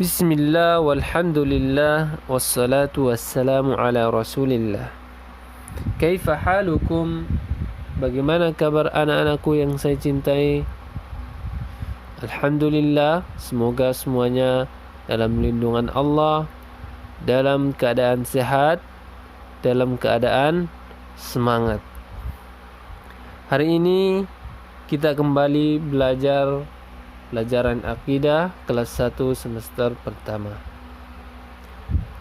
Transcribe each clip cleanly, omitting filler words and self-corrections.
Bismillah walhamdulillah wassalatu wassalamu ala rasulillah. Kaifa halukum? Bagaimana kabar anak-anakku yang saya cintai? Alhamdulillah, semoga semuanya dalam lindungan Allah, dalam keadaan sehat, dalam keadaan semangat. Hari ini kita kembali belajar pelajaran akidah kelas 1 semester pertama.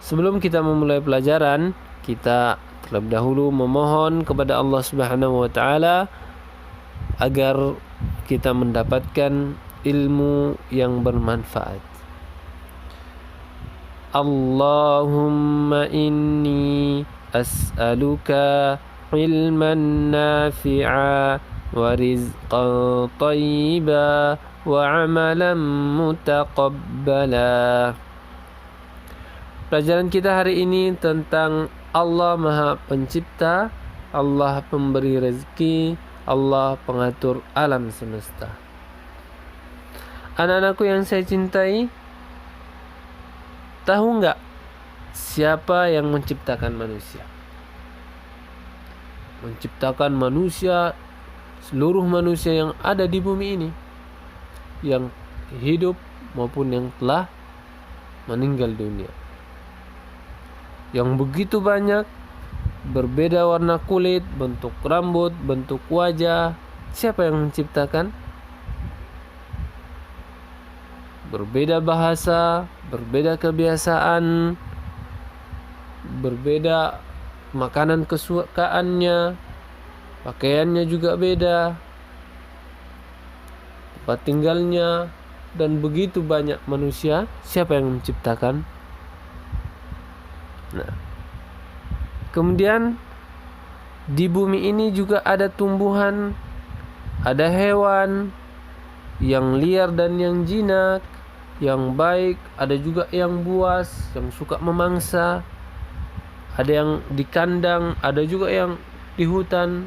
Sebelum kita memulai pelajaran, kita terlebih dahulu memohon kepada Allah Subhanahu wa taala agar kita mendapatkan ilmu yang bermanfaat. Allahumma inni as'aluka ilman nafi'a wa rizqan thayyiba wa amalan mutaqabbala. Pelajaran kita hari ini tentang Allah Maha Pencipta, Allah Pemberi rezeki, Allah Pengatur alam semesta. Anak-anakku yang saya cintai, tahu nggak siapa yang menciptakan manusia? Menciptakan manusia, seluruh manusia yang ada di bumi ini, yang hidup maupun yang telah meninggal dunia, yang begitu banyak, berbeda warna kulit, bentuk rambut, bentuk wajah. Siapa yang menciptakan? Berbeda bahasa, berbeda kebiasaan, berbeda makanan kesukaannya, pakaiannya juga beda, tempat tinggalnya, dan begitu banyak manusia. Siapa yang menciptakan? Nah, kemudian di bumi ini juga ada tumbuhan, ada hewan yang liar dan yang jinak, yang baik, ada juga yang buas, yang suka memangsa, ada yang di kandang, ada juga yang di hutan,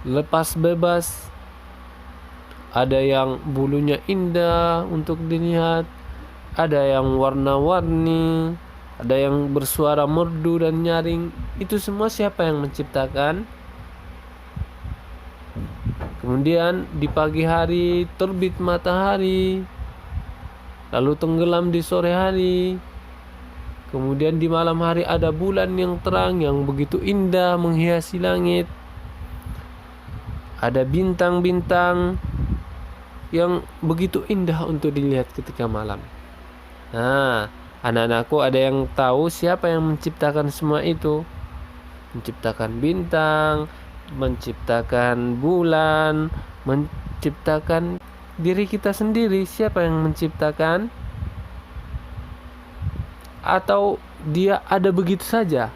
lepas bebas. Ada yang bulunya indah untuk dilihat, ada yang warna-warni, ada yang bersuara merdu dan nyaring. Itu semua siapa yang menciptakan? Kemudian di pagi hari terbit matahari, lalu tenggelam di sore hari. Kemudian di malam hari ada bulan yang terang, yang begitu indah menghiasi langit. Ada bintang-bintang yang begitu indah untuk dilihat ketika malam. Nah, anak-anakku, ada yang tahu siapa yang menciptakan semua itu? Menciptakan bintang, menciptakan bulan, menciptakan diri kita sendiri. Siapa yang menciptakan? Atau dia ada begitu saja?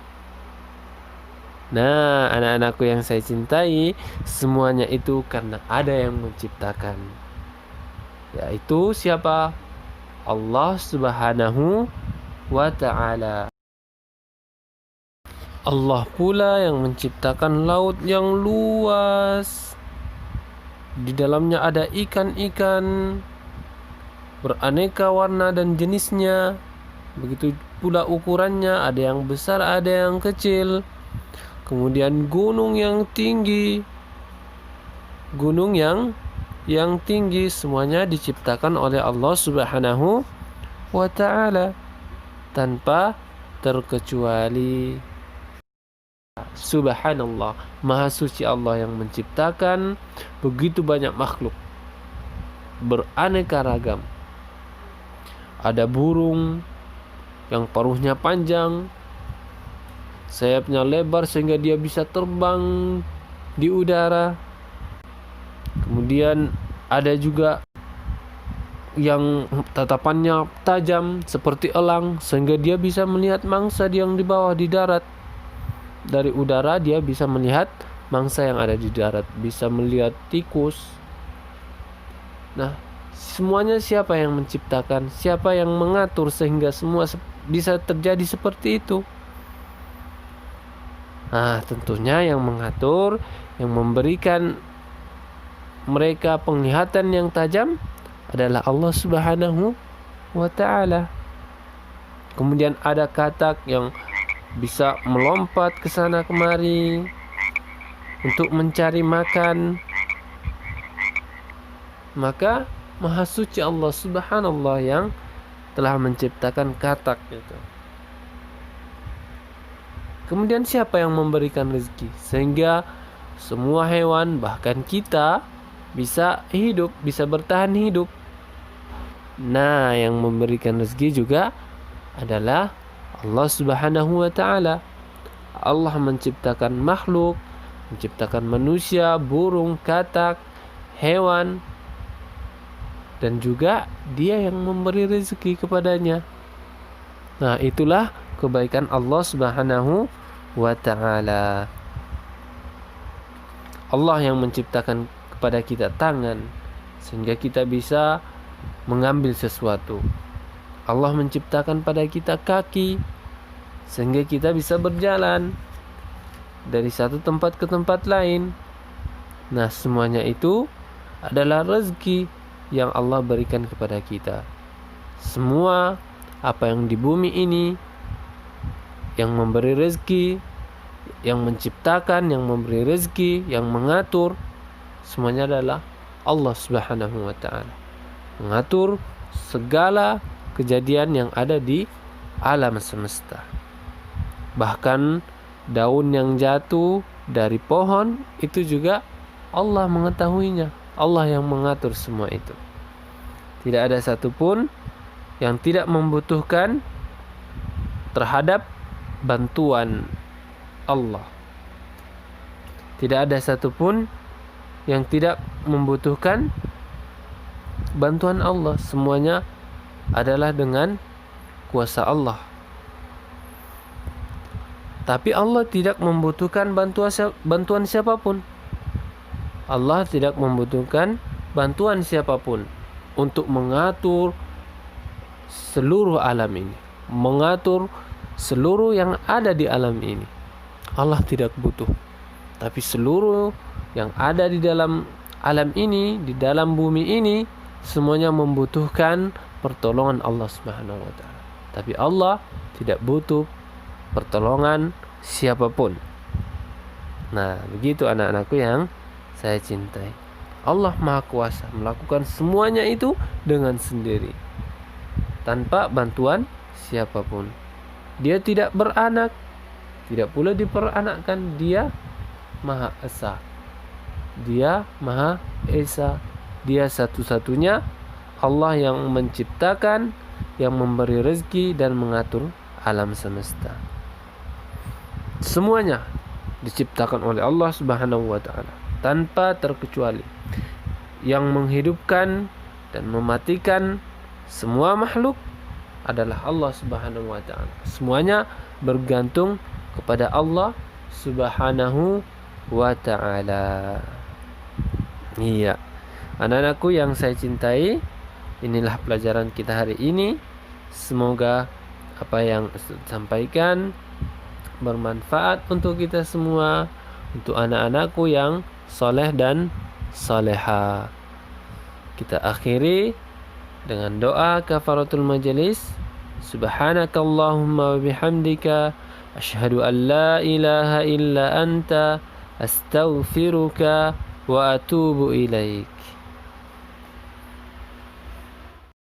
Nah, anak-anakku yang saya cintai, semuanya itu karena ada yang menciptakan. Yaitu siapa? Allah Subhanahu wa ta'ala. Allah pula yang menciptakan laut yang luas. Di dalamnya ada ikan-ikan beraneka warna dan jenisnya. Begitu pula ukurannya, ada yang besar, ada yang kecil. Kemudian gunung yang tinggi, gunung yang tinggi, semuanya diciptakan oleh Allah Subhanahu wa ta'ala tanpa terkecuali. Subhanallah, maha suci Allah yang menciptakan begitu banyak makhluk beraneka ragam. Ada burung yang paruhnya panjang, sayapnya lebar sehingga dia bisa terbang di udara. Kemudian ada juga yang tatapannya tajam seperti elang, sehingga dia bisa melihat mangsa yang di bawah di darat. Dari udara dia bisa melihat mangsa yang ada di darat, bisa melihat tikus. Nah, semuanya siapa yang menciptakan? Siapa yang mengatur sehingga semua bisa terjadi seperti itu? Nah, tentunya yang mengatur, yang memberikan mereka penglihatan yang tajam adalah Allah Subhanahu wa ta'ala. Kemudian ada katak yang bisa melompat ke sana kemari untuk mencari makan. Maka Maha Suci Allah Subhanallah yang telah menciptakan katak itu. Kemudian siapa yang memberikan rezeki sehingga semua hewan, bahkan kita, bisa hidup, bisa bertahan hidup? Nah, yang memberikan rezeki juga adalah Allah Subhanahu wa ta'ala. Allah menciptakan makhluk, menciptakan manusia, burung, katak, hewan, dan juga Dia yang memberi rezeki kepadanya. Nah, itulah kebaikan Allah Subhanahu wa ta'ala. Allah yang menciptakan kepada kita tangan sehingga kita bisa mengambil sesuatu. Allah menciptakan pada kita kaki sehingga kita bisa berjalan dari satu tempat ke tempat lain. Nah, semuanya itu adalah rezeki yang Allah berikan kepada kita. Semua apa yang di bumi ini yang memberi rezeki, yang menciptakan, yang memberi rezeki, yang mengatur, semuanya adalah Allah Subhanahu wa ta'ala. Mengatur segala kejadian yang ada di alam semesta. Bahkan daun yang jatuh dari pohon itu juga Allah mengetahuinya. Allah yang mengatur semua itu. Tidak ada satupun yang tidak membutuhkan terhadap bantuan Allah. Tidak ada satupun yang tidak membutuhkan bantuan Allah. Semuanya adalah dengan kuasa Allah. Tapi Allah tidak membutuhkan bantuan siapapun. Allah tidak membutuhkan bantuan siapapun untuk mengatur seluruh alam ini, mengatur seluruh yang ada di alam ini. Allah tidak butuh. Tapi seluruh yang ada di dalam alam ini, di dalam bumi ini, semuanya membutuhkan pertolongan Allah Subhanahu wa ta'ala. Tapi Allah tidak butuh pertolongan siapapun. Nah, begitu anak-anakku yang saya cintai. Allah Maha Kuasa melakukan semuanya itu dengan sendiri, tanpa bantuan siapapun. Dia tidak beranak, tidak pula diperanakkan. Dia Maha Esa. Dia Maha Esa. Dia satu-satunya Allah yang menciptakan, yang memberi rezeki dan mengatur alam semesta. Semuanya diciptakan oleh Allah Subhanahu wa ta'ala tanpa terkecuali. Yang menghidupkan dan mematikan semua makhluk adalah Allah Subhanahu wa ta'ala. Semuanya bergantung kepada Allah Subhanahu wa ta'ala. Iya, anak-anakku yang saya cintai, inilah pelajaran kita hari ini. Semoga apa yang saya sampaikan bermanfaat untuk kita semua, untuk anak-anakku yang soleh dan soleha. Kita akhiri dengan doa kafaratul majelis. Subhanakallahumma wa bihamdika asyhadu an la ilaha illa anta astaghfiruka wa atubu ilaik.